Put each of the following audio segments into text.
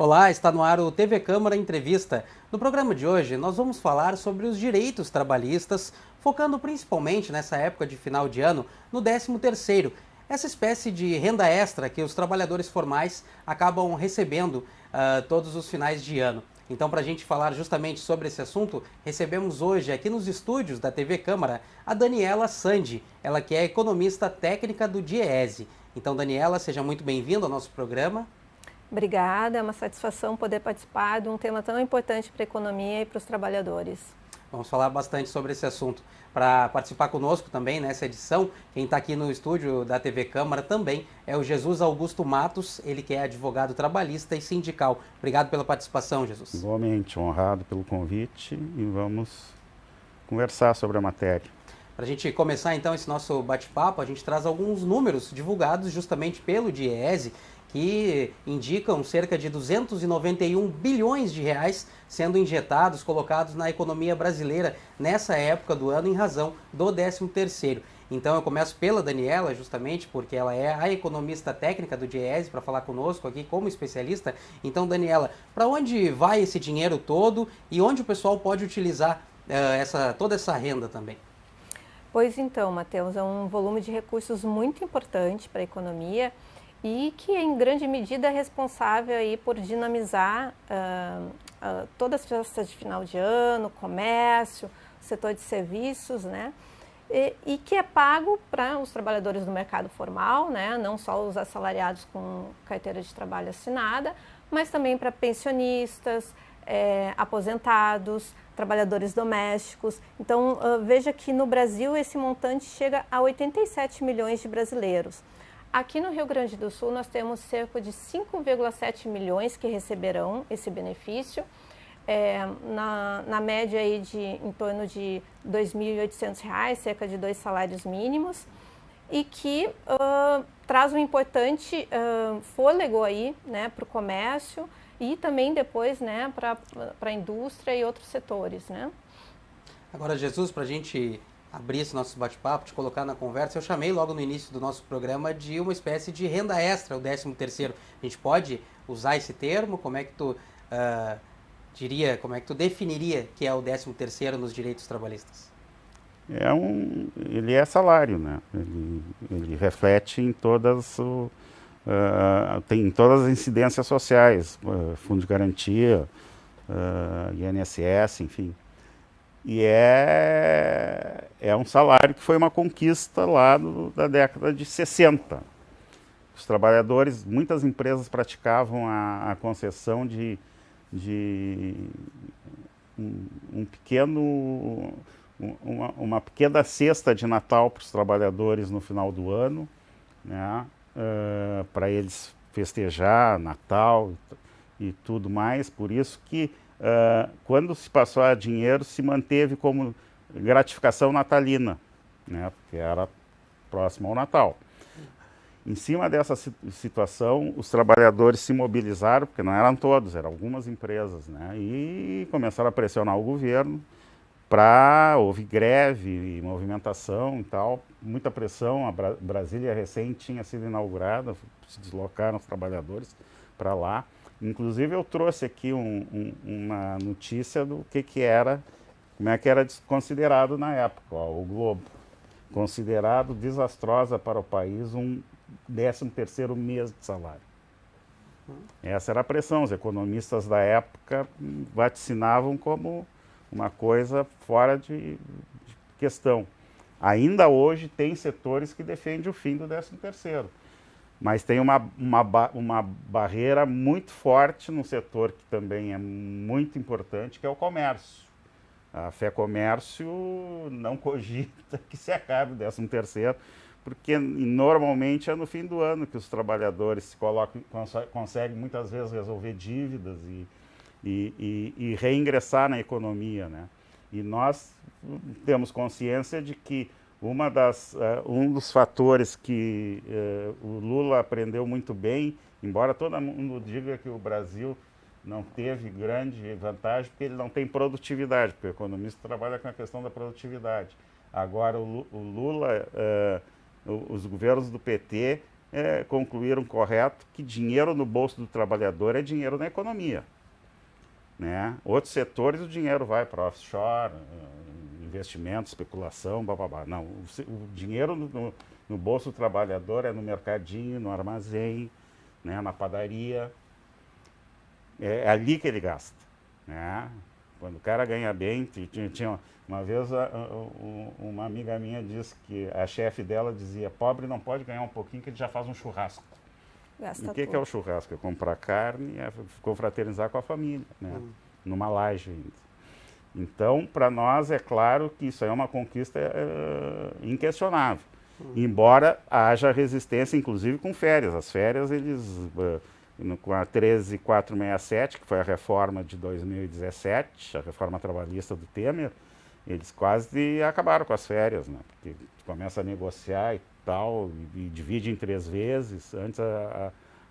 Olá, está no ar o TV Câmara Entrevista. No programa de hoje, nós vamos falar sobre os direitos trabalhistas, focando principalmente nessa época de final de ano, no 13º, essa espécie de renda extra que os trabalhadores formais acabam recebendo todos os finais de ano. Então, para a gente falar justamente sobre esse assunto, recebemos hoje aqui nos estúdios da TV Câmara a Daniela Sandi, ela que é economista técnica do DIEESE. Então, Daniela, seja muito bem-vinda ao nosso programa. Obrigada, é uma satisfação poder participar de um tema tão importante para a economia e para os trabalhadores. Vamos falar bastante sobre esse assunto. Para participar conosco também nessa edição, quem está aqui no estúdio da TV Câmara também é o Jesus Augusto Matos, ele que é advogado trabalhista e sindical. Obrigado pela participação, Jesus. Igualmente, honrado pelo convite e vamos conversar sobre a matéria. Para a gente começar então esse nosso bate-papo, a gente traz alguns números divulgados justamente pelo DIEESE, que indicam cerca de 291 bilhões de reais sendo injetados, colocados na economia brasileira nessa época do ano em razão do 13º. Então eu começo pela Daniela, justamente porque ela é a economista técnica do DIEESE para falar conosco aqui como especialista. Então, Daniela, para onde vai esse dinheiro todo e onde o pessoal pode utilizar toda essa renda também? Pois então, Matheus, é um volume de recursos muito importante para a economia e que em grande medida é responsável aí por dinamizar todas as festas de final de ano, comércio, setor de serviços, né? E que é pago para os trabalhadores do mercado formal, né? Não só os assalariados com carteira de trabalho assinada, mas também para pensionistas, aposentados, trabalhadores domésticos. Então, veja que no Brasil esse montante chega a 87 milhões de brasileiros. Aqui no Rio Grande do Sul nós temos cerca de 5,7 milhões que receberão esse benefício, na média aí em torno de R$ 2.800, cerca de 2 salários mínimos, e que traz um importante fôlego aí, né, para o comércio e também depois, né, para a indústria e outros setores, né? Agora, Jesus, para a gente abrir esse nosso bate-papo, te colocar na conversa, eu chamei logo no início do nosso programa de uma espécie de renda extra, o 13º. A gente pode usar esse termo? Como é que tu como é que tu definiria que é o 13º nos direitos trabalhistas? Ele é salário, né? Ele reflete em tem todas as incidências sociais, fundo de garantia, INSS, enfim. E é um salário que foi uma conquista lá da década de 60. Os trabalhadores, muitas empresas praticavam a concessão de uma pequena cesta de Natal para os trabalhadores no final do ano, né, para eles festejar Natal e tudo mais. Por isso que quando se passou a dinheiro, se manteve como gratificação natalina, né, porque era próximo ao Natal. Em cima dessa situação, os trabalhadores se mobilizaram, porque não eram todos, eram algumas empresas, né, e começaram a pressionar o governo houve greve e movimentação e tal, muita pressão. A Brasília recém tinha sido inaugurada, se deslocaram os trabalhadores para lá. Inclusive eu trouxe aqui uma notícia do como é que era considerado na época, o Globo. Considerado desastrosa para o país um 13º mês de salário. Essa era a pressão, os economistas da época vaticinavam como uma coisa fora de questão. Ainda hoje tem setores que defendem o fim do 13º. Mas tem uma barreira muito forte no setor que também é muito importante, que é o comércio. A FEComércio não cogita que se acabe o 13º, porque normalmente é no fim do ano que os trabalhadores conseguem muitas vezes resolver dívidas e reingressar na economia, né? E nós temos consciência de que um dos fatores que o Lula aprendeu muito bem, embora todo mundo diga que o Brasil não teve grande vantagem, porque ele não tem produtividade, porque o economista trabalha com a questão da produtividade. Agora, o Lula, os governos do PT concluíram correto que dinheiro no bolso do trabalhador é dinheiro na economia. Né? Outros setores o dinheiro vai para offshore, investimento, especulação, bababá. Não, o dinheiro no bolso do trabalhador é no mercadinho, no armazém, né, na padaria. É ali que ele gasta. Né? Quando o cara ganha bem, tinha uma vez uma amiga minha disse que a chefe dela dizia: pobre não pode ganhar um pouquinho que ele já faz um churrasco. Gasta E o que é o churrasco? É comprar carne, é confraternizar com a família, né? Numa laje ainda. Então, para nós, é claro que isso aí é uma conquista inquestionável. Embora haja resistência, inclusive com férias. As férias, eles, com a 13467, que foi a reforma de 2017, a reforma trabalhista do Temer, eles quase acabaram com as férias, né? Porque começa a negociar e tal, e divide em 3 vezes. Antes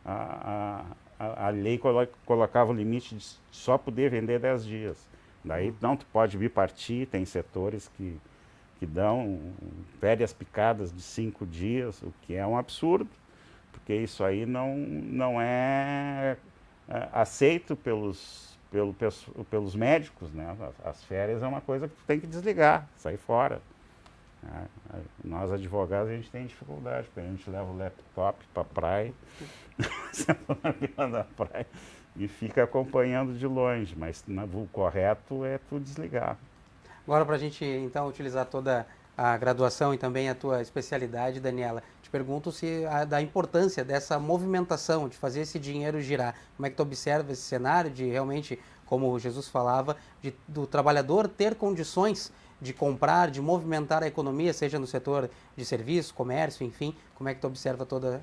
a lei colocava o limite de só poder vender 10 dias. Daí não, tu pode bipartir, tem setores que dão férias picadas de 5 dias, o que é um absurdo, porque isso aí não é aceito pelos médicos, né? As férias é uma coisa que tu tem que desligar, sair fora. Nós advogados a gente tem dificuldade, porque a gente leva o laptop para a praia, na praia e fica acompanhando de longe, mas o correto é tu desligar. Agora, para a gente então utilizar toda a graduação e também a tua especialidade, Daniela, te pergunto da importância dessa movimentação, de fazer esse dinheiro girar. Como é que tu observa esse cenário de realmente, como o Jesus falava, do trabalhador ter condições de comprar, de movimentar a economia, seja no setor de serviço, comércio, enfim, como é que tu observa todo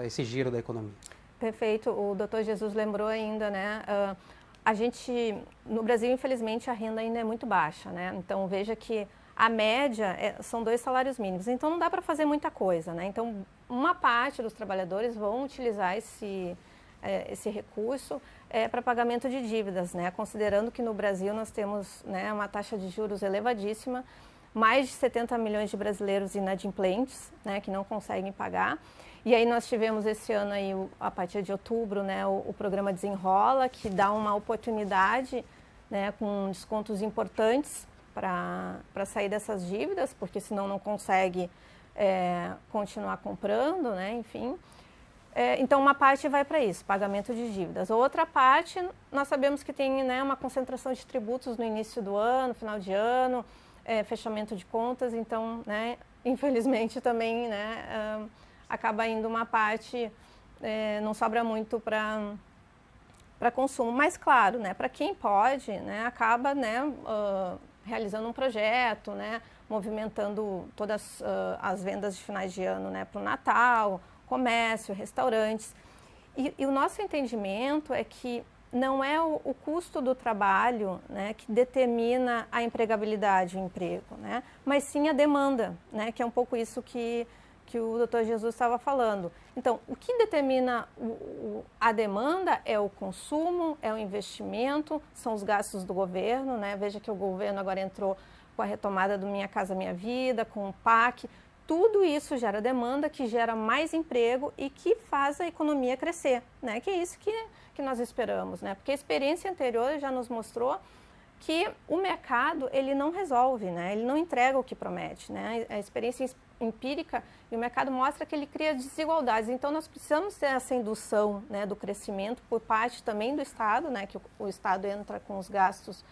esse giro da economia? Perfeito, o Dr. Jesus lembrou ainda, né? A gente, no Brasil, infelizmente, a renda ainda é muito baixa, né? Então, veja que a média são 2 salários mínimos, então não dá para fazer muita coisa, né? Então, uma parte dos trabalhadores vão utilizar esse recurso para pagamento de dívidas, né? Considerando que no Brasil nós temos, né, uma taxa de juros elevadíssima, mais de 70 milhões de brasileiros inadimplentes, né, que não conseguem pagar. E aí nós tivemos esse ano aí, a partir de outubro, né, o programa Desenrola, que dá uma oportunidade, né, com descontos importantes para sair dessas dívidas, porque senão não consegue continuar comprando, né, enfim. Então, uma parte vai para isso, pagamento de dívidas. A outra parte, nós sabemos que tem, né, uma concentração de tributos no início do ano, final de ano, fechamento de contas, então, né, infelizmente também, né, acaba indo uma parte, não sobra muito para consumo. Mas, claro, né, para quem pode, né, acaba, né, realizando um projeto, né, movimentando todas as vendas de finais de ano, né, para o Natal, comércio, restaurantes. E o nosso entendimento é que não é o custo do trabalho, né, que determina a empregabilidade, o emprego, né, mas sim a demanda, né, que é um pouco isso que o Dr. Jesus estava falando. Então, o que determina a demanda é o consumo, é o investimento, são os gastos do governo, né? Veja que o governo agora entrou com a retomada do Minha Casa Minha Vida, com o PAC. Tudo isso gera demanda, que gera mais emprego e que faz a economia crescer, né? Que é isso que nós esperamos, né? Porque a experiência anterior já nos mostrou que o mercado, ele não resolve, né? Ele não entrega o que promete, né? A experiência empírica e o mercado mostra que ele cria desigualdades. Então, nós precisamos ter essa indução, né, do crescimento por parte também do Estado, né? Que o Estado entra com os gastos,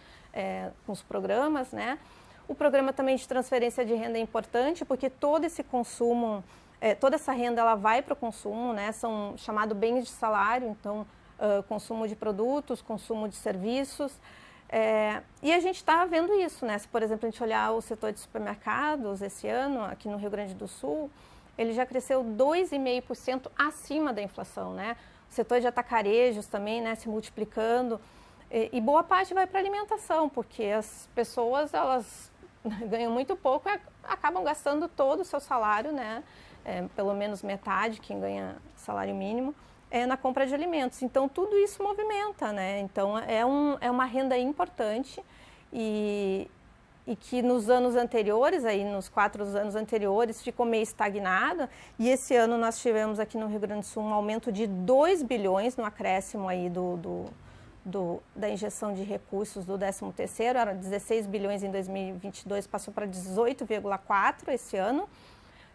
com os programas, né? O programa também de transferência de renda é importante, porque todo esse consumo, toda essa renda, ela vai para o consumo, né? São chamados bens de salário, então, consumo de produtos, consumo de serviços. E a gente está vendo isso, né? Se, por exemplo, a gente olhar o setor de supermercados esse ano, aqui no Rio Grande do Sul, ele já cresceu 2,5% acima da inflação, né? O setor de atacarejos também, né, se multiplicando. E boa parte vai para alimentação, porque as pessoas, elas ganham muito pouco e acabam gastando todo o seu salário, né? Pelo menos metade, quem ganha salário mínimo, na compra de alimentos. Então, tudo isso movimenta, né? Então, é uma renda importante e e que nos anos anteriores, aí nos 4 anos anteriores, ficou meio estagnado, e esse ano nós tivemos aqui no Rio Grande do Sul um aumento de 2 bilhões no acréscimo aí da injeção de recursos do 13º, era 16 bilhões em 2022, passou para 18,4 esse ano,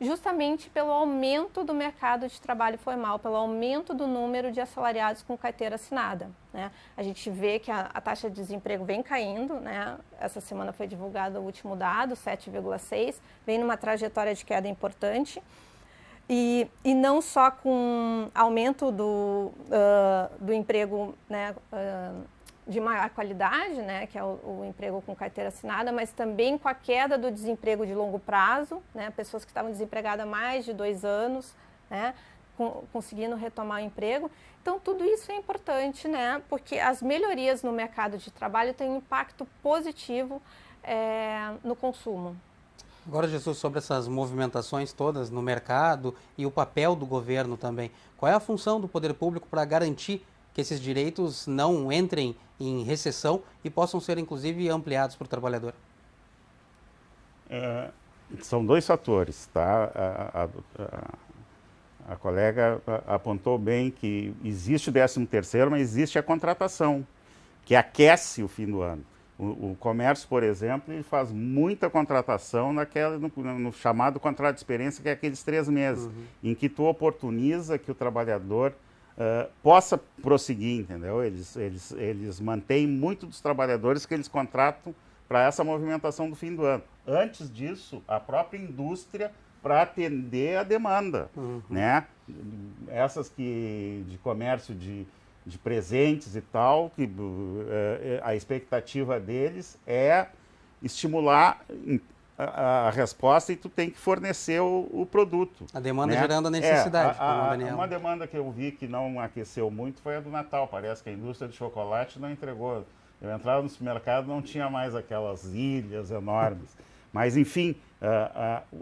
justamente pelo aumento do mercado de trabalho formal, pelo aumento do número de assalariados com carteira assinada, né? A gente vê que a taxa de desemprego vem caindo, né? Essa semana foi divulgado o último dado, 7,6, vem numa trajetória de queda importante. E não só com aumento do emprego, né, de maior qualidade, né, que é o emprego com carteira assinada, mas também com a queda do desemprego de longo prazo, né, pessoas que estavam desempregadas há mais de 2 anos, né, conseguindo retomar o emprego. Então, tudo isso é importante, né, porque as melhorias no mercado de trabalho têm um impacto positivo no consumo. Agora, Jesus, sobre essas movimentações todas no mercado e o papel do governo também, qual é a função do poder público para garantir que esses direitos não entrem em recessão e possam ser, inclusive, ampliados para o trabalhador? São 2 fatores, tá? A colega apontou bem que existe o 13º, mas existe a contratação, que aquece o fim do ano. O comércio, por exemplo, ele faz muita contratação no chamado contrato de experiência, que é aqueles 3 meses, em que tu oportuniza que o trabalhador possa prosseguir, entendeu? Eles mantêm muito dos trabalhadores que eles contratam para essa movimentação do fim do ano. Antes disso, a própria indústria para atender a demanda, né? Essas de comércio de presentes e tal, que a expectativa deles é estimular a resposta e tu tem que fornecer o produto. A demanda, né? gerando a necessidade, como o Daniel. Uma demanda que eu vi que não aqueceu muito foi a do Natal. Parece que a indústria de chocolate não entregou. Eu entrava no supermercado, não tinha mais aquelas ilhas enormes. Mas, enfim,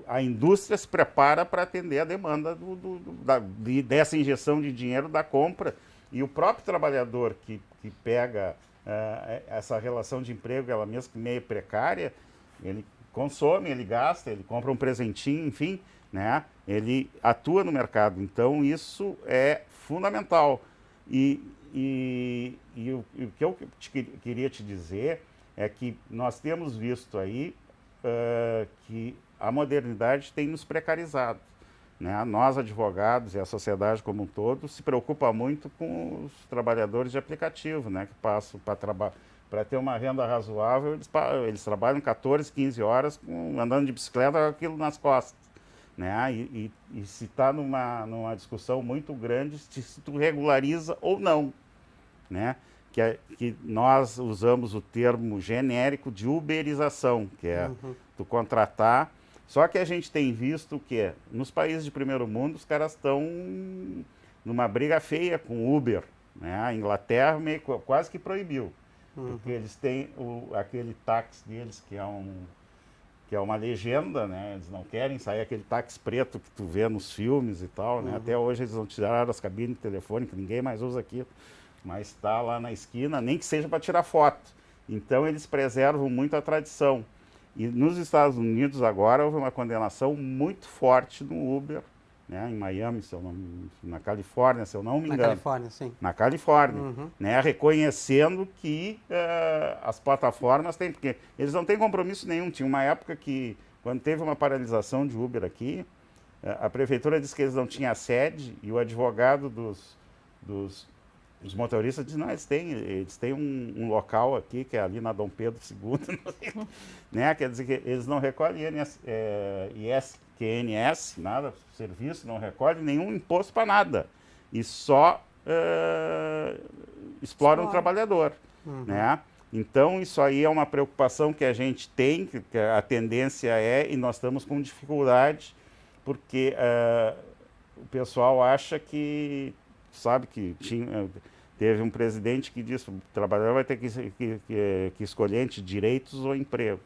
a indústria se prepara para atender a demanda dessa injeção de dinheiro da compra. E o próprio trabalhador que pega essa relação de emprego, ela mesmo meio precária, ele consome, ele gasta, ele compra um presentinho, enfim, né? Ele atua no mercado. Então, isso é fundamental. E o que eu queria te dizer é que nós temos visto aí que a modernidade tem nos precarizado. Né? Nós, advogados e a sociedade como um todo, se preocupa muito com os trabalhadores de aplicativo, né? Que passam para ter uma renda razoável, eles trabalham 14, 15 horas andando de bicicleta com aquilo nas costas. Né? E se está numa discussão muito grande se tu regulariza ou não. Né? Que nós usamos o termo genérico de uberização, que é tu contratar. Só que a gente tem visto que nos países de primeiro mundo os caras estão numa briga feia com o Uber. Né? A Inglaterra quase que proibiu, porque eles têm aquele táxi deles que é uma legenda, né? Eles não querem sair aquele táxi preto que tu vê nos filmes e tal. Né? Até hoje eles não tiraram as cabines telefônicas, ninguém mais usa aquilo, mas está lá na esquina, nem que seja para tirar foto. Então eles preservam muito a tradição. E nos Estados Unidos agora houve uma condenação muito forte no Uber, né, em Miami, na Califórnia, se eu não me engano. Na Califórnia, sim. Na Califórnia, né, reconhecendo que as plataformas têm, porque eles não têm compromisso nenhum. Tinha uma época que, quando teve uma paralisação de Uber aqui, a prefeitura disse que eles não tinham sede e o advogado dos motoristas dizem, não, eles têm um local aqui, que é ali na Dom Pedro II, né? Quer dizer que eles não recolhem ISQNS, nada, serviço, não recolhem nenhum imposto para nada. E só exploram o trabalhador. Né? Então, isso aí é uma preocupação que a gente tem, que a tendência e nós estamos com dificuldade, porque o pessoal acha que, sabe, que teve um presidente que disse que o trabalhador vai ter que escolher entre direitos ou emprego.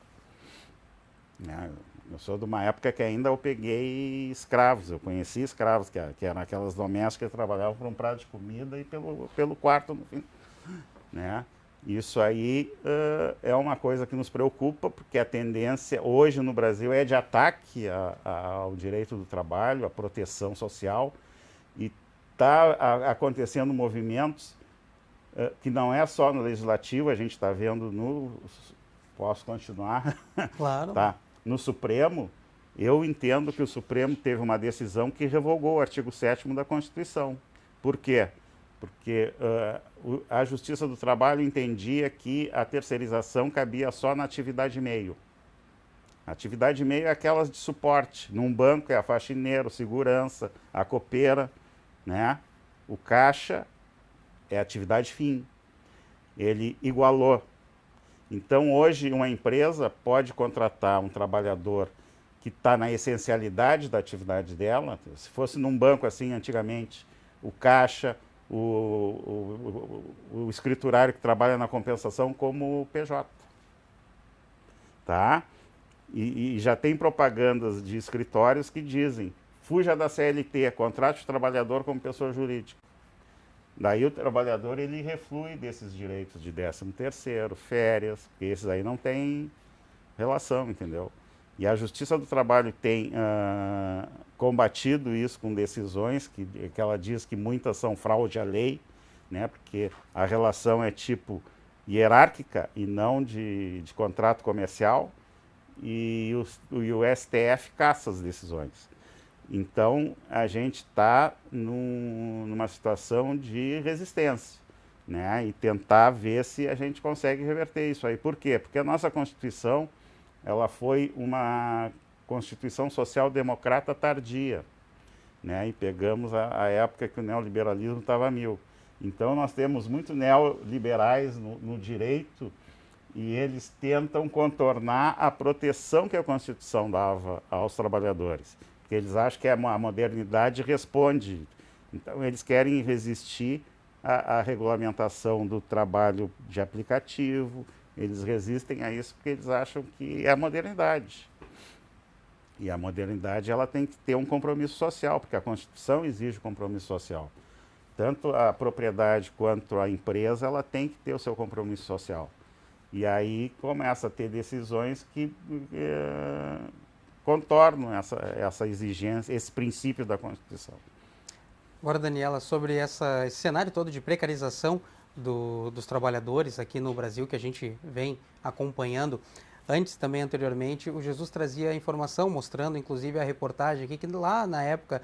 Né? Eu sou de uma época que ainda eu peguei escravos, eu conheci escravos, que eram aquelas domésticas que trabalhavam por um prato de comida e pelo quarto no fim. Né? Isso aí é uma coisa que nos preocupa, porque a tendência hoje no Brasil é de ataque ao direito do trabalho, à proteção social, e está acontecendo movimentos que não é só no Legislativo, a gente está vendo no... Posso continuar? Claro. Tá. No Supremo, eu entendo que o Supremo teve uma decisão que revogou o artigo 7º da Constituição. Por quê? Porque a Justiça do Trabalho entendia que a terceirização cabia só na atividade meio. A atividade meio é aquelas de suporte. Num banco é a faxineira, o segurança, a copeira, né? O caixa é a atividade fim. Ele igualou. Então, hoje, uma empresa pode contratar um trabalhador que está na essencialidade da atividade dela. Se fosse num banco assim, antigamente, o caixa, o escriturário que trabalha na compensação como PJ. Tá? E já tem propagandas de escritórios que dizem: fuja da CLT, contrate o trabalhador como pessoa jurídica. Daí o trabalhador ele reflui desses direitos de 13º, férias, porque esses aí não tem relação, entendeu? E a Justiça do Trabalho tem combatido isso com decisões que ela diz que muitas são fraude à lei, né? Porque a relação é tipo hierárquica e não de contrato comercial, e o STF caça as decisões. Então, a gente está numa situação de resistência, né? E tentar ver se a gente consegue reverter isso aí. Por quê? Porque a nossa Constituição, ela foi uma Constituição social-democrata tardia, né? E pegamos a época que o neoliberalismo estava a mil. Então, nós temos muitos neoliberais no direito, e eles tentam contornar a proteção que a Constituição dava aos trabalhadores. Porque eles acham que a modernidade responde. Então, eles querem resistir à regulamentação do trabalho de aplicativo, eles resistem a isso porque eles acham que é a modernidade. E a modernidade ela tem que ter um compromisso social, porque a Constituição exige compromisso social. Tanto a propriedade quanto a empresa, ela tem que ter o seu compromisso social. E aí começa a ter decisões que contornam essa exigência, esse princípio da Constituição. Agora, Daniela, sobre esse cenário todo de precarização dos trabalhadores aqui no Brasil, que a gente vem acompanhando, antes também, anteriormente, o Jesus trazia a informação, mostrando inclusive a reportagem aqui, que lá na época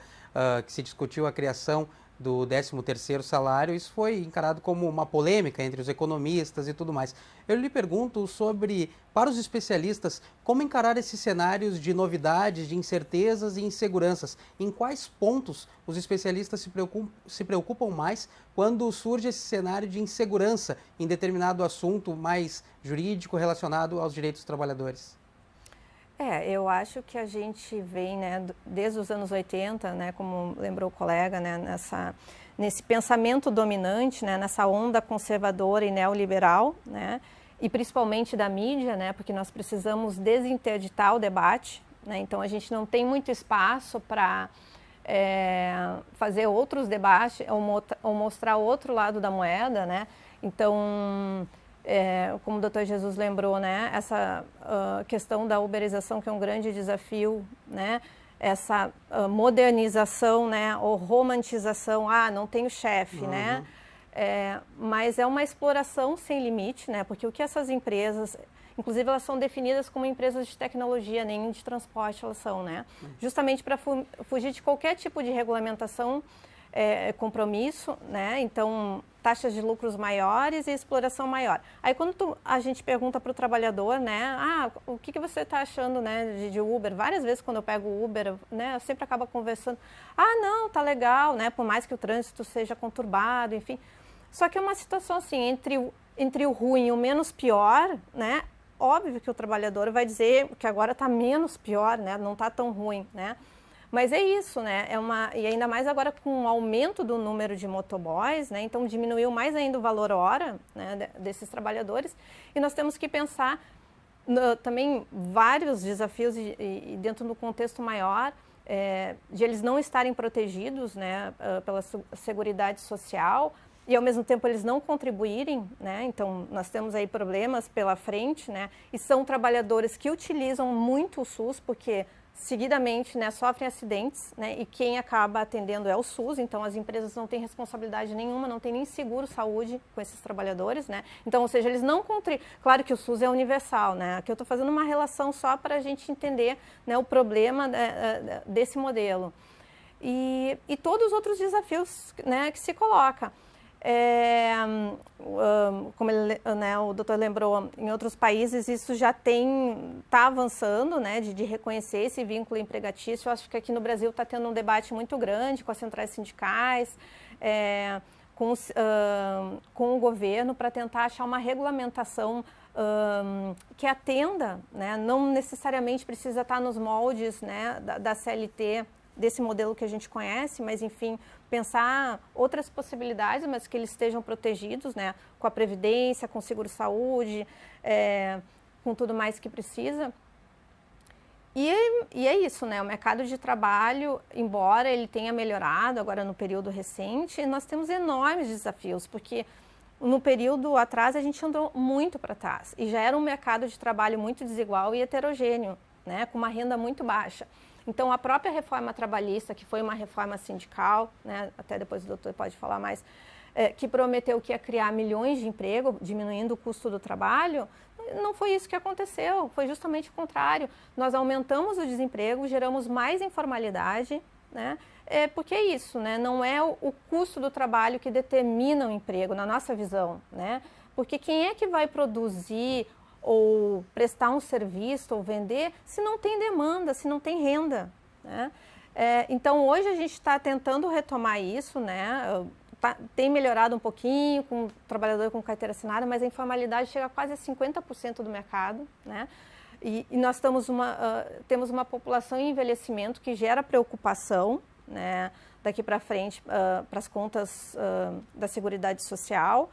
que se discutiu a criação do 13º salário, isso foi encarado como uma polêmica entre os economistas e tudo mais. Eu lhe pergunto sobre, para os especialistas, como encarar esses cenários de novidades, de incertezas e inseguranças. Em quais pontos os especialistas se preocupam mais quando surge esse cenário de insegurança em determinado assunto mais jurídico relacionado aos direitos dos trabalhadores? Eu acho que a gente vem, né, desde os anos 80, né, como lembrou o colega, né, nesse pensamento dominante, né, nessa onda conservadora e neoliberal, né, e principalmente da mídia, né, porque nós precisamos desinterditar o debate, né, então a gente não tem muito espaço para fazer outros debates ou mostrar outro lado da moeda, né, então... como o Dr. Jesus lembrou, né, essa questão da uberização, que é um grande desafio, né, essa modernização, né, ou romantização, não tem o chefe, né, mas é uma exploração sem limite, né, porque o que essas empresas, inclusive elas são definidas como empresas de tecnologia, nem de transporte elas são, né, justamente para fugir de qualquer tipo de regulamentação, compromisso, né, então... taxas de lucros maiores e exploração maior. Aí quando a gente pergunta para o trabalhador, né, o que você está achando, né, de Uber? Várias vezes quando eu pego o Uber, né, eu sempre acabo conversando, não, tá legal, né, por mais que o trânsito seja conturbado, enfim. Só que é uma situação assim, entre o ruim e o menos pior, né, óbvio que o trabalhador vai dizer que agora está menos pior, né, não está tão ruim, né. Mas é isso, né? E ainda mais agora com o aumento do número de motoboys, né? Então diminuiu mais ainda o valor hora, né, desses trabalhadores. E nós temos que pensar também vários desafios e dentro do contexto maior de eles não estarem protegidos, né, pela Seguridade Social e ao mesmo tempo eles não contribuírem, né? Então nós temos aí problemas pela frente, né? E são trabalhadores que utilizam muito o SUS, porque seguidamente, né, sofrem acidentes, né, e quem acaba atendendo é o SUS, então as empresas não têm responsabilidade nenhuma, não tem nem seguro-saúde com esses trabalhadores, né, então, ou seja, eles não contribuem, claro que o SUS é universal, né, aqui eu estou fazendo uma relação só para a gente entender, né, o problema desse modelo. E todos os outros desafios, né, que se coloca. Como né, o doutor lembrou, em outros países isso já está avançando, né, de reconhecer esse vínculo empregatício. Eu acho que aqui no Brasil está tendo um debate muito grande com as centrais sindicais, com o governo, para tentar achar uma regulamentação que atenda, né, não necessariamente precisa estar nos moldes, né, da CLT, desse modelo que a gente conhece, mas, enfim, pensar outras possibilidades, mas que eles estejam protegidos, né, com a Previdência, com o Seguro-Saúde, com tudo mais que precisa. E é isso, né, o mercado de trabalho, embora ele tenha melhorado agora no período recente, nós temos enormes desafios, porque no período atrás a gente andou muito para trás, e já era um mercado de trabalho muito desigual e heterogêneo, né, com uma renda muito baixa. Então, a própria reforma trabalhista, que foi uma reforma sindical, né, até depois o doutor pode falar mais, que prometeu que ia criar milhões de empregos, diminuindo o custo do trabalho, não foi isso que aconteceu, foi justamente o contrário. Nós aumentamos o desemprego, geramos mais informalidade, né, porque é isso, né, não é o custo do trabalho que determina o emprego, na nossa visão, né, porque quem é que vai produzir ou prestar um serviço ou vender se não tem demanda, se não tem renda, né? Então hoje a gente está tentando retomar isso, né? Tem melhorado um pouquinho com o trabalhador com carteira assinada, mas a informalidade chega a quase a 50% do mercado, né? E nós temos uma população em envelhecimento que gera preocupação, né, daqui para frente para as contas da Seguridade Social.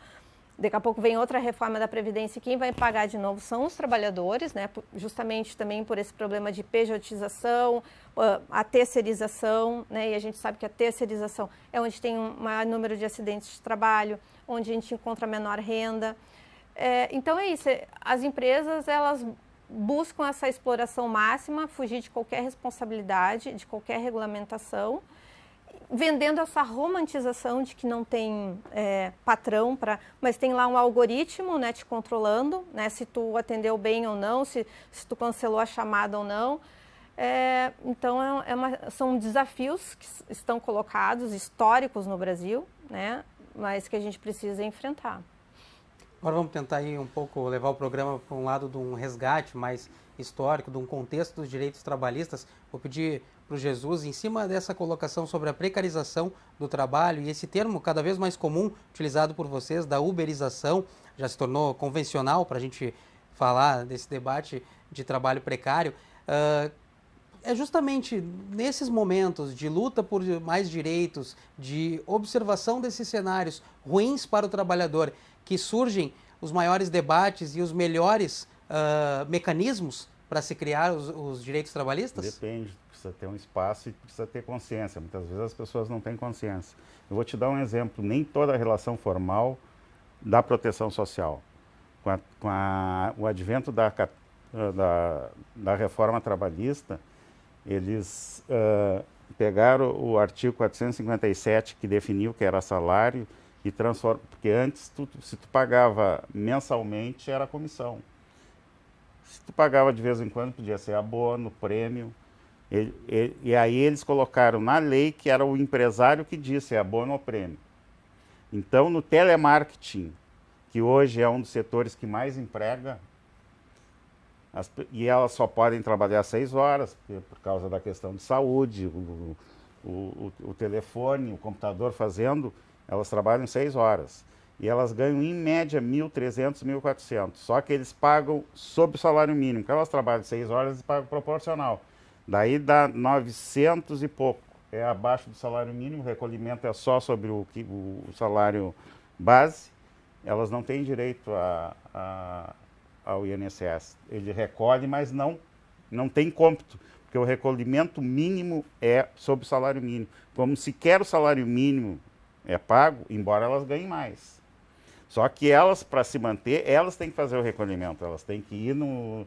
Daqui a pouco vem outra reforma da Previdência e quem vai pagar de novo são os trabalhadores, né? Justamente também por esse problema de pejotização, a terceirização, né? E a gente sabe que a terceirização é onde tem um maior número de acidentes de trabalho, onde a gente encontra menor renda. Então é isso, as empresas elas buscam essa exploração máxima, fugir de qualquer responsabilidade, de qualquer regulamentação, vendendo essa romantização de que não tem patrão, mas tem lá um algoritmo, né, te controlando, né, se tu atendeu bem ou não, se tu cancelou a chamada ou não. Então, são desafios que estão colocados, históricos no Brasil, né, mas que a gente precisa enfrentar. Agora vamos tentar aí um pouco levar o programa para um lado de um resgate mais histórico, de um contexto dos direitos trabalhistas. Vou pedir para o Jesus, em cima dessa colocação sobre a precarização do trabalho e esse termo cada vez mais comum utilizado por vocês, da uberização, já se tornou convencional para a gente falar desse debate de trabalho precário. É justamente nesses momentos de luta por mais direitos, de observação desses cenários ruins para o trabalhador, que surgem os maiores debates e os melhores mecanismos para se criar os direitos trabalhistas? Depende, precisa ter um espaço e precisa ter consciência. Muitas vezes as pessoas não têm consciência. Eu vou te dar um exemplo, nem toda a relação formal da proteção social. Com o advento da reforma trabalhista, eles pegaram o artigo 457, que definiu que era salário, e transforma, porque antes, se tu pagava mensalmente, era comissão. Se tu pagava de vez em quando, podia ser abono, prêmio. E aí eles colocaram na lei que era o empresário que disse, é abono ou prêmio. Então, no telemarketing, que hoje é um dos setores que mais emprega, e elas só podem trabalhar 6 horas, por causa da questão de saúde, o telefone, o computador fazendo, elas trabalham 6 horas. E elas ganham, em média, 1.300, 1.400. Só que eles pagam sob o salário mínimo. Porque elas trabalham 6 horas, eles pagam proporcional. Daí dá 900 e pouco. É abaixo do salário mínimo, o recolhimento é só sobre o salário base. Elas não têm direito ao INSS. Ele recolhe, mas não tem cômputo. Porque o recolhimento mínimo é sobre o salário mínimo. Como sequer o salário mínimo é pago, embora elas ganhem mais. Só que elas, para se manter, elas têm que fazer o recolhimento, elas têm que ir no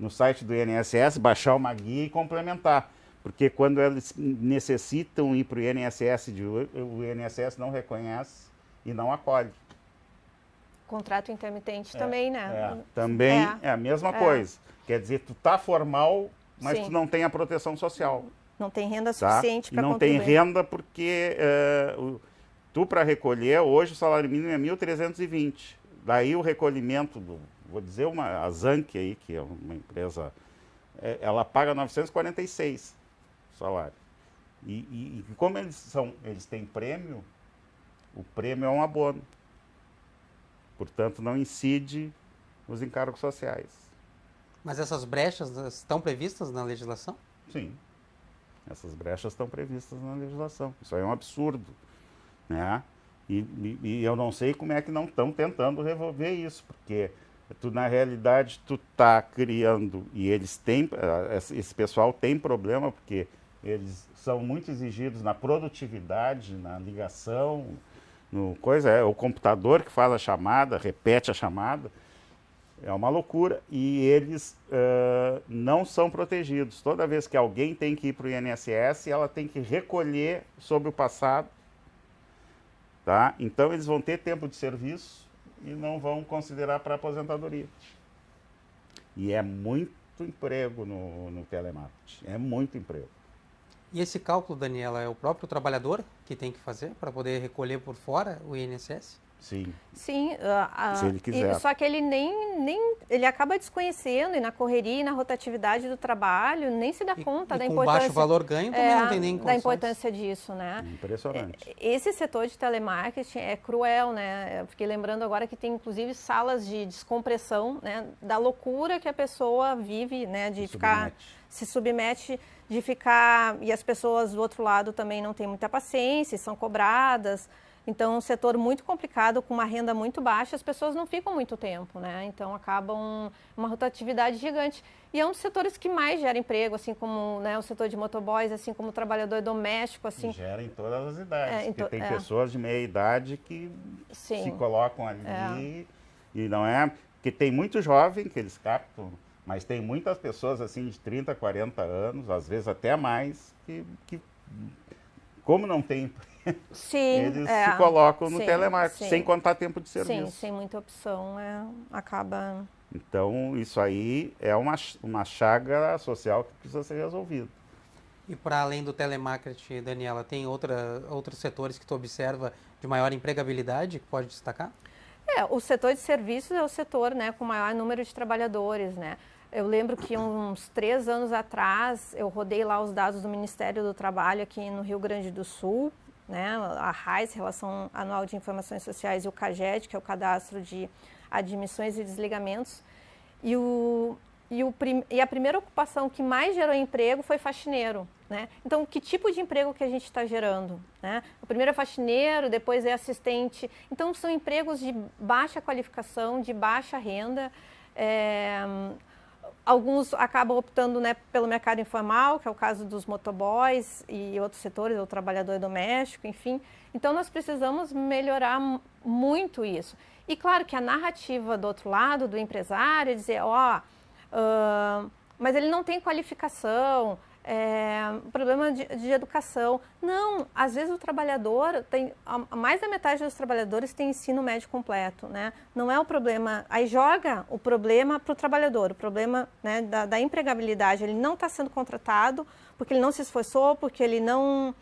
site do INSS, baixar uma guia e complementar. Porque quando eles necessitam ir para o INSS, o INSS não reconhece e não acolhe. Contrato intermitente também, né? Também é a mesma coisa. Quer dizer, tu tá formal, mas tu não tem a proteção social. Não tem renda suficiente para contribuir. Não tem renda porque tu, para recolher, hoje o salário mínimo é 1.320. Daí o recolhimento, vou dizer a Zanck aí, que é uma empresa, ela paga 946 o salário. E como eles têm prêmio, o prêmio é um abono. Portanto, não incide nos encargos sociais. Mas essas brechas estão previstas na legislação? Sim. Essas brechas estão previstas na legislação. Isso aí é um absurdo, né? E eu não sei como é que não estão tentando resolver isso, porque na realidade, tu está criando, e eles têm, esse pessoal tem problema, porque eles são muito exigidos na produtividade, na ligação, é o computador que faz a chamada, repete a chamada, é uma loucura, e eles não são protegidos. Toda vez que alguém tem que ir para o INSS, ela tem que recolher sobre o passado, tá? Então eles vão ter tempo de serviço e não vão considerar para aposentadoria. E é muito emprego no telemarketing, é muito emprego. E esse cálculo, Daniela, é o próprio trabalhador que tem que fazer para poder recolher por fora o INSS? Sim. Sim, se ele quiser. Só que ele ele acaba desconhecendo, e na correria e na rotatividade do trabalho, nem se dá conta da importância. Com baixo valor ganho também não tem nem condições. Da importância disso, né? Impressionante. Esse setor de telemarketing é cruel, né? Fiquei lembrando agora que tem inclusive salas de descompressão, né? Da loucura que a pessoa vive, né? De se submete, de ficar, e as pessoas do outro lado também não têm muita paciência, são cobradas. Então, um setor muito complicado, com uma renda muito baixa, as pessoas não ficam muito tempo, né? Então, acabam uma rotatividade gigante. E é um dos setores que mais gera emprego, assim como, né, o setor de motoboys, assim como o trabalhador doméstico, assim. Gera em todas as idades, porque tem pessoas de meia idade que se colocam ali, e não é... Porque tem muito jovem que eles captam, mas tem muitas pessoas, assim, de 30, 40 anos, às vezes até mais, que como não tem emprego, eles se colocam no telemarketing, sem contar tempo de serviço. Sim, sem muita opção, acaba... Então, isso aí é uma chaga social que precisa ser resolvida. E para além do telemarketing, Daniela, tem outros setores que tu observa de maior empregabilidade que pode destacar? O setor de serviços é o setor, né, com maior número de trabalhadores, né? Eu lembro que uns 3 anos atrás, eu rodei lá os dados do Ministério do Trabalho aqui no Rio Grande do Sul, né, a RAIS, Relação Anual de Informações Sociais, e o CAGED, que é o Cadastro de Admissões e Desligamentos. E a primeira ocupação que mais gerou emprego foi faxineiro, né? Então, que tipo de emprego que a gente está gerando, né? O primeiro é faxineiro, depois é assistente. Então, são empregos de baixa qualificação, de baixa renda. Alguns acabam optando, né, pelo mercado informal, que é o caso dos motoboys e outros setores, o trabalhador doméstico, enfim. Então, nós precisamos melhorar muito isso. E claro que a narrativa do outro lado, do empresário, é dizer, mas ele não tem qualificação, problema de educação. Não, às vezes o trabalhador mais da metade dos trabalhadores tem ensino médio completo, né? Não é o problema, aí joga o problema para o trabalhador, o problema, né, da empregabilidade. Ele não está sendo contratado porque ele não se esforçou, porque ele não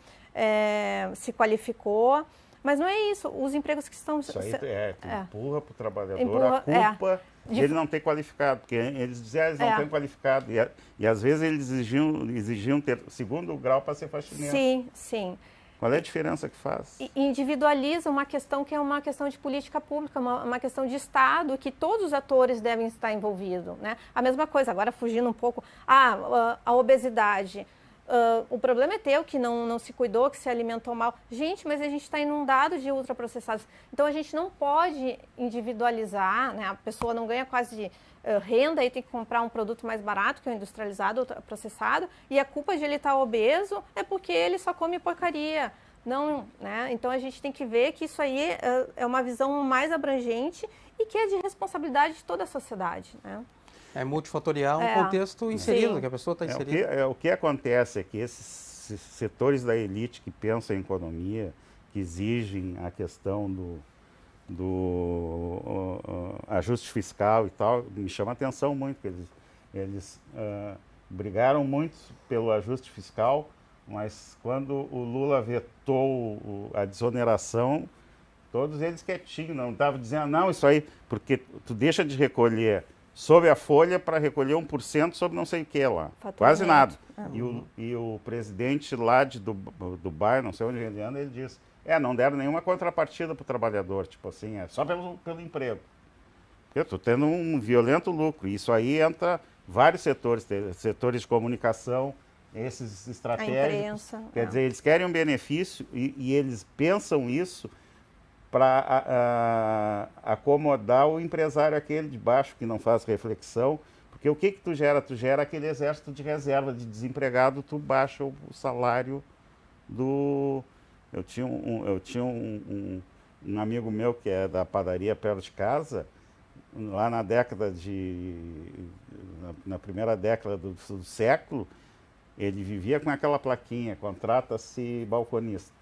se qualificou. Mas não é isso, os empregos que estão... Isso aí empurra para o trabalhador a culpa de ele não ter qualificado, porque eles diziam eles não têm qualificado, e às vezes eles exigiam ter segundo grau para ser faxineiro. Sim, sim. Qual é a diferença que faz? Individualiza uma questão que é uma questão de política pública, uma questão de Estado, que todos os atores devem estar envolvidos, né? A mesma coisa, agora fugindo um pouco, a obesidade. O problema é teu, que não se cuidou, que se alimentou mal. Gente, mas a gente está inundado de ultraprocessados. Então, a gente não pode individualizar, né? A pessoa não ganha quase renda e tem que comprar um produto mais barato, que é o industrializado, processado, e a culpa de ele estar obeso é porque ele só come porcaria. Não, né? Então a gente tem que ver que isso aí é uma visão mais abrangente e que é de responsabilidade de toda a sociedade, né? É multifatorial, um contexto inserido, sim, que a pessoa está inserida. O que acontece é que esses setores da elite que pensam em economia, que exigem a questão do ajuste fiscal e tal, me chama a atenção muito, porque eles brigaram muito pelo ajuste fiscal, mas quando o Lula vetou a desoneração, todos eles quietinhos, não estavam dizendo, não, isso aí, porque tu deixa de recolher sob a folha para recolher 1% sobre não sei o que lá. Quase nada. E o presidente lá de Dubai, não sei onde ele anda, ele diz, não deram nenhuma contrapartida para o trabalhador, tipo assim, é só pelo emprego. Eu estou tendo um violento lucro. Isso aí entra vários setores de comunicação, esses estratégicos. A imprensa. Quer dizer, eles querem um benefício e eles pensam isso para acomodar o empresário aquele de baixo que não faz reflexão, porque o que tu gera? Tu gera aquele exército de reserva de desempregado, tu baixa o salário do... Eu tinha um amigo meu que é da padaria perto de casa, lá na primeira década do século, ele vivia com aquela plaquinha, contrata-se balconista.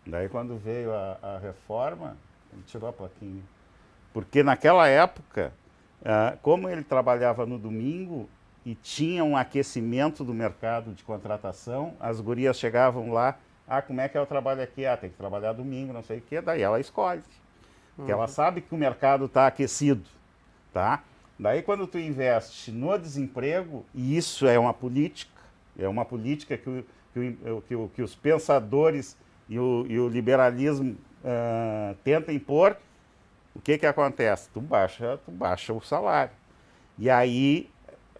Daí quando veio a reforma, ele tirou a plaquinha. Porque naquela época, como ele trabalhava no domingo e tinha um aquecimento do mercado de contratação, as gurias chegavam lá, como é que é o trabalho aqui? Tem que trabalhar domingo, não sei o quê. Daí ela escolhe. Porque ela sabe que o mercado está aquecido. Tá? Daí quando tu investe no desemprego, e isso é uma política que os pensadores e o liberalismo tenta impor, o que acontece? Tu baixa o salário. E aí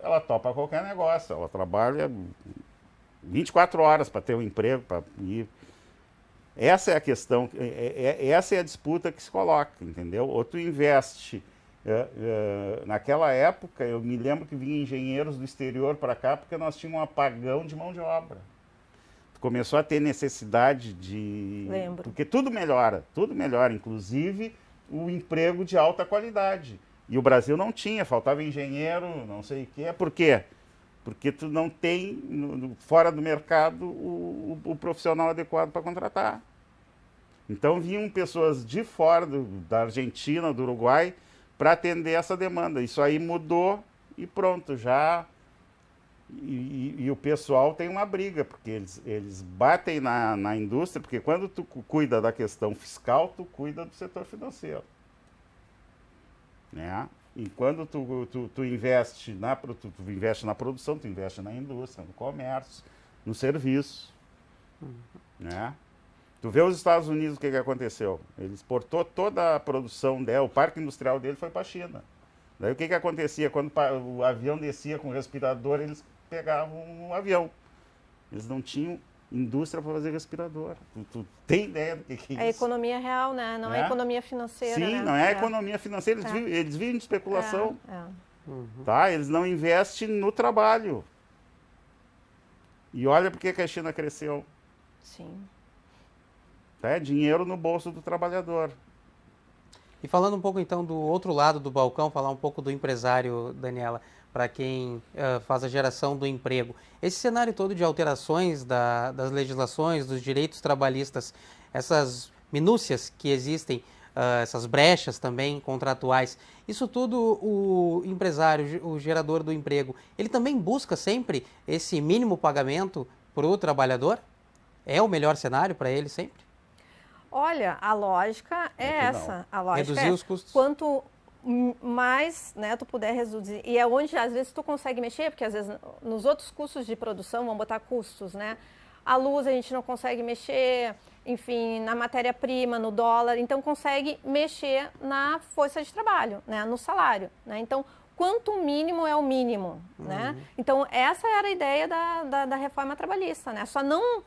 ela topa qualquer negócio, ela trabalha 24 horas para ter um emprego. Essa é a questão, essa é a disputa que se coloca, entendeu? Ou tu investe... naquela época, eu me lembro que vinha engenheiros do exterior para cá porque nós tínhamos um apagão de mão de obra. Começou a ter necessidade de... Lembro. Porque tudo melhora, inclusive o emprego de alta qualidade. E o Brasil não tinha, faltava engenheiro, não sei o quê. Por quê? Porque tu não tem, fora do mercado, o profissional adequado para contratar. Então vinham pessoas de fora, da Argentina, do Uruguai, para atender essa demanda. Isso aí mudou e pronto, já... E o pessoal tem uma briga, porque eles batem na indústria, porque quando tu cuida da questão fiscal, tu cuida do setor financeiro. Né? E quando tu investe tu investe na produção, tu investe na indústria, no comércio, no serviço. Né? Tu vê os Estados Unidos, o que aconteceu? Ele exportou toda a produção dele, o parque industrial dele foi para a China. Daí o que acontecia? Quando o avião descia com o respirador, eles pegavam um avião. Eles não tinham indústria para fazer respirador. Tu tem ideia do que é isso? É economia real, né? Não é economia financeira. Sim, né? não é economia financeira. Eles vivem de especulação. Uhum. Tá? Eles não investem no trabalho. E olha por que a China cresceu. Sim. Tá? É dinheiro no bolso do trabalhador. E falando um pouco então do outro lado do balcão, falar um pouco do empresário, Daniela, para quem faz a geração do emprego. Esse cenário todo de alterações das legislações, dos direitos trabalhistas, essas minúcias que existem, essas brechas também contratuais, isso tudo o empresário, o gerador do emprego, ele também busca sempre esse mínimo pagamento para o trabalhador? É o melhor cenário para ele sempre? Olha, a lógica é essa. A lógica reduzir os custos. Quanto mais, né, tu puder reduzir. E é onde às vezes tu consegue mexer, porque às vezes nos outros custos de produção, vamos botar custos, né? A luz a gente não consegue mexer, enfim, na matéria-prima, no dólar, então consegue mexer na força de trabalho, né, no salário, né? Então, quanto mínimo é o mínimo, né? Então, essa era a ideia da reforma trabalhista, né? Só não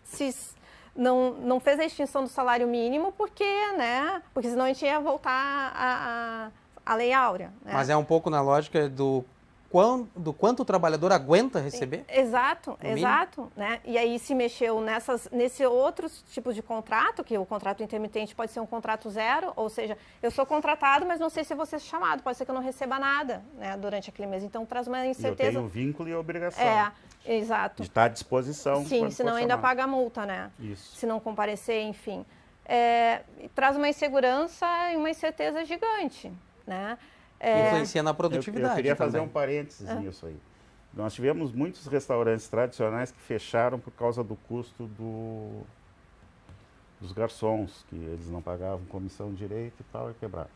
não fez a extinção do salário mínimo porque senão a gente ia voltar à Lei Áurea. Né? Mas é um pouco na lógica do quanto o trabalhador aguenta receber? Exato, exato. Né? E aí se mexeu nesse outros tipos de contrato, que o contrato intermitente pode ser um contrato zero, ou seja, eu sou contratado, mas não sei se vou ser chamado, pode ser que eu não receba nada, né, durante aquele mês. Então traz uma incerteza. E eu tenho vínculo e obrigação. Exato. De estar à disposição. Sim, senão ainda paga a multa, né? Isso. Se não comparecer, enfim. Traz uma insegurança e uma incerteza gigante, né? Influencia na produtividade. Eu queria também fazer um parênteses nisso aí. Nós tivemos muitos restaurantes tradicionais que fecharam por causa do custo dos garçons, que eles não pagavam comissão direito e tal, e quebraram.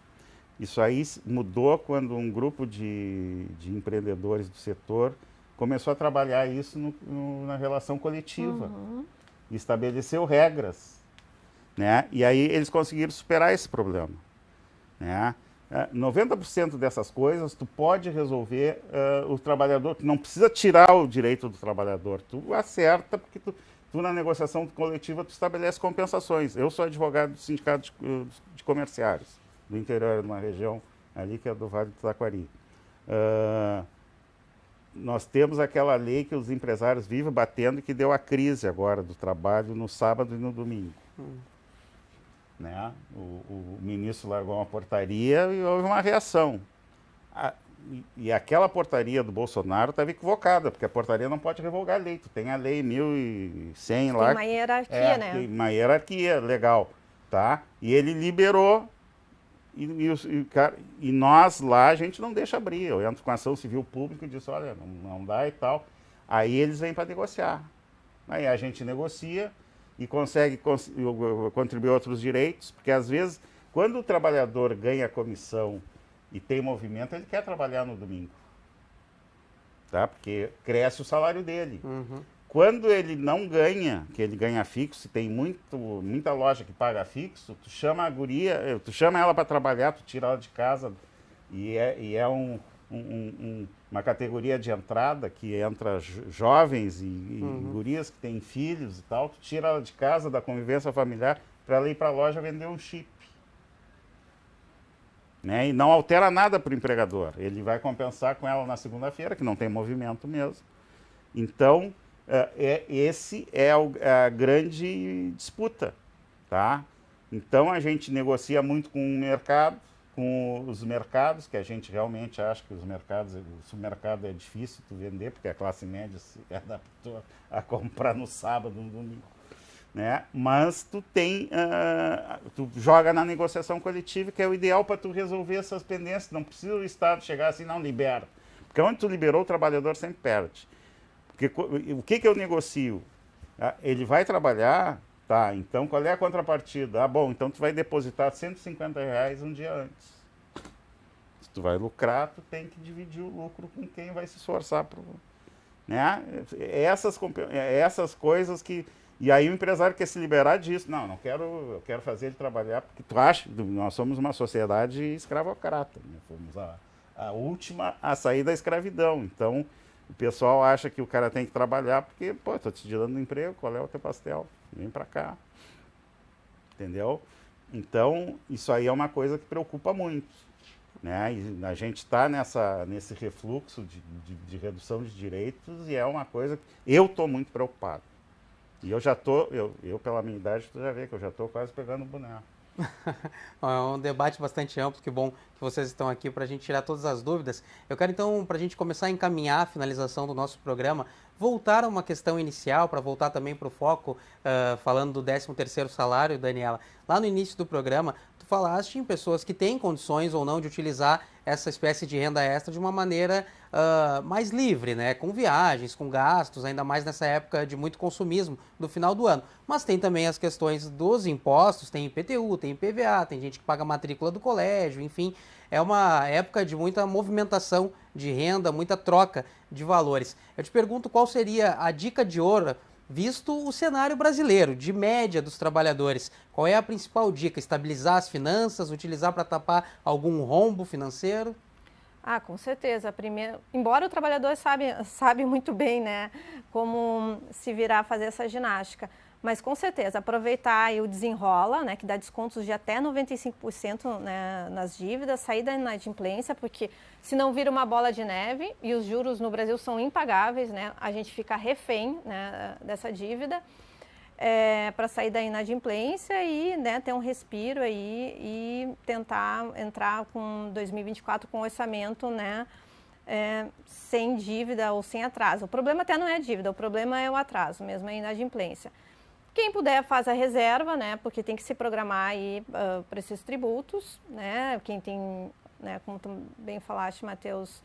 Isso aí mudou quando um grupo de empreendedores do setor começou a trabalhar isso na relação coletiva. E estabeleceu regras. Né? E aí eles conseguiram superar esse problema. Né? 90% dessas coisas tu pode resolver o trabalhador, tu não precisa tirar o direito do trabalhador, tu acerta, porque tu na negociação coletiva tu estabelece compensações. Eu sou advogado do Sindicato de Comerciários, do interior de uma região ali que é do Vale do Taquari. Nós temos aquela lei que os empresários vivem batendo, que deu a crise agora do trabalho no sábado e no domingo. Né? O ministro largou uma portaria e houve uma reação. E aquela portaria do Bolsonaro estava equivocada, porque a portaria não pode revogar a lei. Tu tem a lei 1100 lá. Tem uma hierarquia, né? Tem uma hierarquia, legal. Tá? E ele liberou, e nós lá, a gente não deixa abrir. Eu entro com a ação civil pública e disse, olha, não dá e tal. Aí eles vêm para negociar. Aí a gente negocia e consegue contribuir outros direitos, porque às vezes, quando o trabalhador ganha comissão e tem movimento, ele quer trabalhar no domingo, tá? Porque cresce o salário dele. Quando ele não ganha, que ele ganha fixo, tem muita loja que paga fixo, tu chama a guria, tu chama ela para trabalhar, tu tira ela de casa, e é uma categoria de entrada que entra jovens e gurias que têm filhos e tal, tu tira ela de casa, da convivência familiar, para ela ir para a loja vender um chip. Né? E não altera nada para o empregador. Ele vai compensar com ela na segunda-feira, que não tem movimento mesmo. Então, esse é a grande disputa. Tá? Então, a gente negocia muito com o mercado, com os mercados, que a gente realmente acha que o supermercado é difícil tu vender, porque a classe média se adaptou a comprar no sábado, no domingo. Né? Mas tu joga na negociação coletiva, que é o ideal para tu resolver essas pendências. Não precisa o Estado chegar assim, não, libera. Porque onde tu liberou, o trabalhador sempre perde. Porque o que eu negocio? Ele vai trabalhar, tá, então qual é a contrapartida? Bom, então tu vai depositar R$150 um dia antes. Se tu vai lucrar, tu tem que dividir o lucro com quem vai se esforçar. Né? Essas coisas que... E aí o empresário quer se liberar disso. Não, eu quero fazer ele trabalhar, porque tu acha, nós somos uma sociedade escravocrata, né? Fomos a última a sair da escravidão. Então, o pessoal acha que o cara tem que trabalhar porque, pô, estou te dando emprego, qual é o teu pastel? Vem para cá. Entendeu? Então, isso aí é uma coisa que preocupa muito. Né? E a gente está nesse refluxo de redução de direitos e é uma coisa que eu estou muito preocupado. E eu já estou, eu pela minha idade, tu já vê que eu já estou quase pegando o boneco. É um debate bastante amplo, que bom que vocês estão aqui para a gente tirar todas as dúvidas. Eu quero então, para a gente começar a encaminhar a finalização do nosso programa, voltar a uma questão inicial, para voltar também para o foco, falando do 13º salário, Daniela. Lá no início do programa, tu falaste em pessoas que têm condições ou não de utilizar essa espécie de renda extra de uma maneira mais livre, né? Com viagens, com gastos, ainda mais nessa época de muito consumismo do final do ano. Mas tem também as questões dos impostos, tem IPTU, tem IPVA, tem gente que paga a matrícula do colégio, enfim. É uma época de muita movimentação de renda, muita troca de valores. Eu te pergunto qual seria a dica de ouro, visto o cenário brasileiro, de média dos trabalhadores. Qual é a principal dica? Estabilizar as finanças, utilizar para tapar algum rombo financeiro? Com certeza. Primeiro, embora o trabalhador sabe muito bem, né, como se virar a fazer essa ginástica, Mas com certeza, aproveitar aí o desenrola, né, que dá descontos de até 95%, né, nas dívidas, sair da inadimplência, porque se não vira uma bola de neve e os juros no Brasil são impagáveis, né, a gente fica refém, né, dessa dívida, para sair da inadimplência e, né, ter um respiro aí e tentar entrar com 2024 com orçamento, né, sem dívida ou sem atraso. O problema até não é a dívida, o problema é o atraso mesmo, é a inadimplência. Quem puder faz a reserva, né, porque tem que se programar aí para esses tributos, né, quem tem, né, como tu bem falaste, Matheus,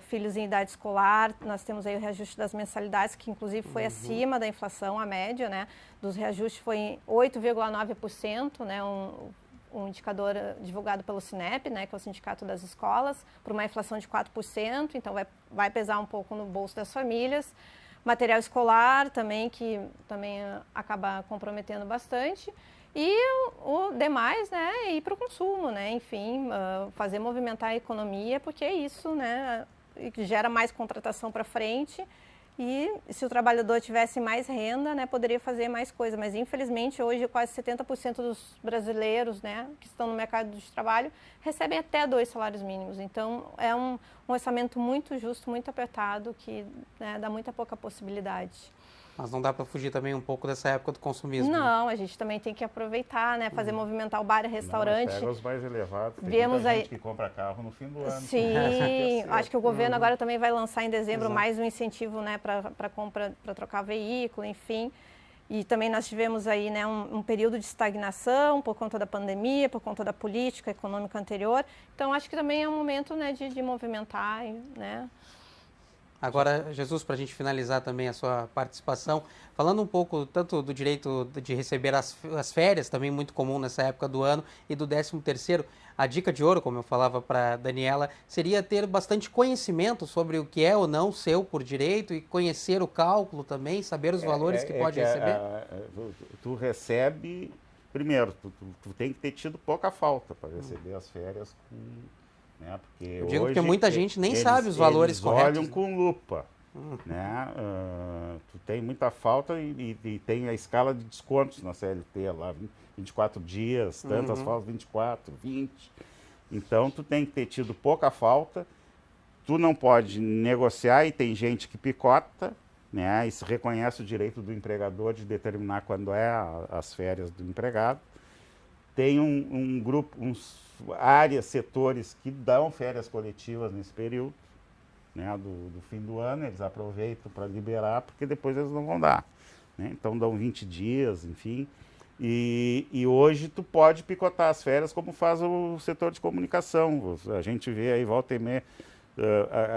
filhos em idade escolar, nós temos aí o reajuste das mensalidades, que inclusive foi acima da inflação, a média, né, dos reajustes foi em 8,9%, né, um indicador divulgado pelo Sinep, né, que é o Sindicato das Escolas, por uma inflação de 4%, então vai pesar um pouco no bolso das famílias. Material escolar também, que também acaba comprometendo bastante. E o demais, né, ir para o consumo, né, enfim, fazer movimentar a economia, porque é isso, né, gera mais contratação para frente. E se o trabalhador tivesse mais renda, né, poderia fazer mais coisa. Mas, infelizmente, hoje quase 70% dos brasileiros, né, que estão no mercado de trabalho recebem até 2 salários mínimos. Então, é um orçamento muito justo, muito apertado, que, né, dá muita pouca possibilidade. Mas não dá para fugir também um pouco dessa época do consumismo. Não, a gente também tem que aproveitar, né, fazer movimentar o bar e restaurante. Pega os mais elevados. Tem Vemos muita aí gente que compra carro no fim do ano. Sim, acho que o governo agora também vai lançar em dezembro mais um incentivo, né, para compra, para trocar veículo, enfim. E também nós tivemos aí, né, um período de estagnação por conta da pandemia, por conta da política econômica anterior. Então acho que também é um momento, né, de movimentar, né. Agora, Jesus, para a gente finalizar também a sua participação, falando um pouco tanto do direito de receber as férias, também muito comum nessa época do ano, e do 13º, a dica de ouro, como eu falava para a Daniela, seria ter bastante conhecimento sobre o que é ou não seu por direito e conhecer o cálculo também, saber os valores que pode receber. Tu recebe, primeiro, tu tem que ter tido pouca falta para receber as férias com... Né? Porque eu digo hoje, porque muita gente nem sabe os valores corretos. Eles olham com lupa. Né? Tu tem muita falta e tem a escala de descontos na CLT lá, 24 dias, tantas faltas, 24, 20. Então, tu tem que ter tido pouca falta, tu não pode negociar e tem gente que picota, né? E se reconhece o direito do empregador de determinar quando é as férias do empregado. Tem um grupo, áreas, setores que dão férias coletivas nesse período, né, do fim do ano, eles aproveitam para liberar, porque depois eles não vão dar. Né? Então dão 20 dias, enfim. E hoje tu pode picotar as férias como faz o setor de comunicação. A gente vê aí, volta e meia,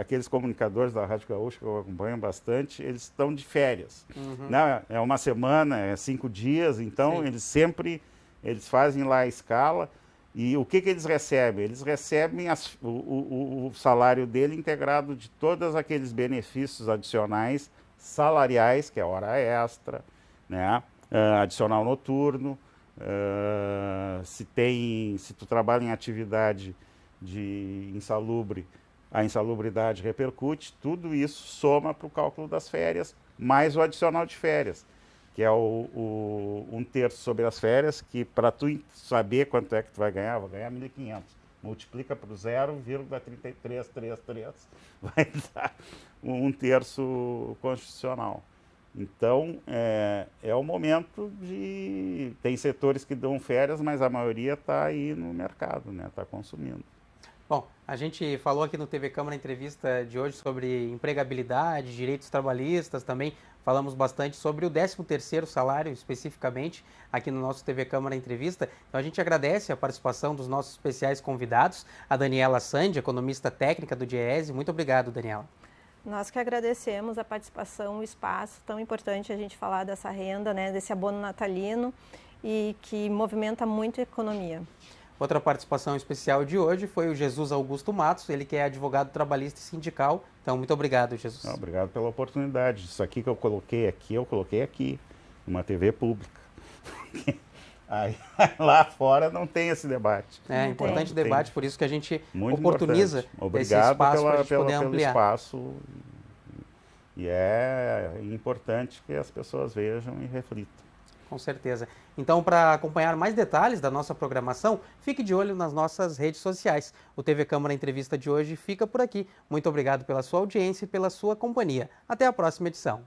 aqueles comunicadores da Rádio Gaúcha que eu acompanho bastante, eles estão de férias. Não, é uma semana, é 5 dias, então eles fazem lá a escala. E o que eles recebem? Eles recebem o salário dele integrado de todos aqueles benefícios adicionais salariais, que é hora extra, né? Adicional noturno, se tu trabalha em atividade insalubre, a insalubridade repercute, tudo isso soma para o cálculo das férias, mais o adicional de férias, que é 1/3 sobre as férias, que para tu saber quanto é que tu vai ganhar 1.500. Multiplica por 0,3333, vai dar 1/3 constitucional. Então, é o momento de... Tem setores que dão férias, mas a maioria está aí no mercado, né? Está consumindo. Bom, a gente falou aqui no TV Câmara entrevista de hoje sobre empregabilidade, direitos trabalhistas também. Falamos bastante sobre o 13º salário, especificamente, aqui no nosso TV Câmara Entrevista. Então, a gente agradece a participação dos nossos especiais convidados, a Daniela Sandi, economista técnica do DIEESE. Muito obrigado, Daniela. Nós que agradecemos a participação, o espaço, tão importante a gente falar dessa renda, né, desse abono natalino e que movimenta muito a economia. Outra participação especial de hoje foi o Jesus Augusto Matos, ele que é advogado trabalhista e sindical. Então, muito obrigado, Jesus. Obrigado pela oportunidade. Isso aqui que eu coloquei aqui, numa TV pública. Aí, lá fora não tem esse debate. É importante debate, por isso que a gente muito oportuniza esse espaço para a gente poder ampliar. Pelo espaço. E é importante que as pessoas vejam e reflitam. Com certeza. Então, para acompanhar mais detalhes da nossa programação, fique de olho nas nossas redes sociais. O TV Câmara Entrevista de hoje fica por aqui. Muito obrigado pela sua audiência e pela sua companhia. Até a próxima edição.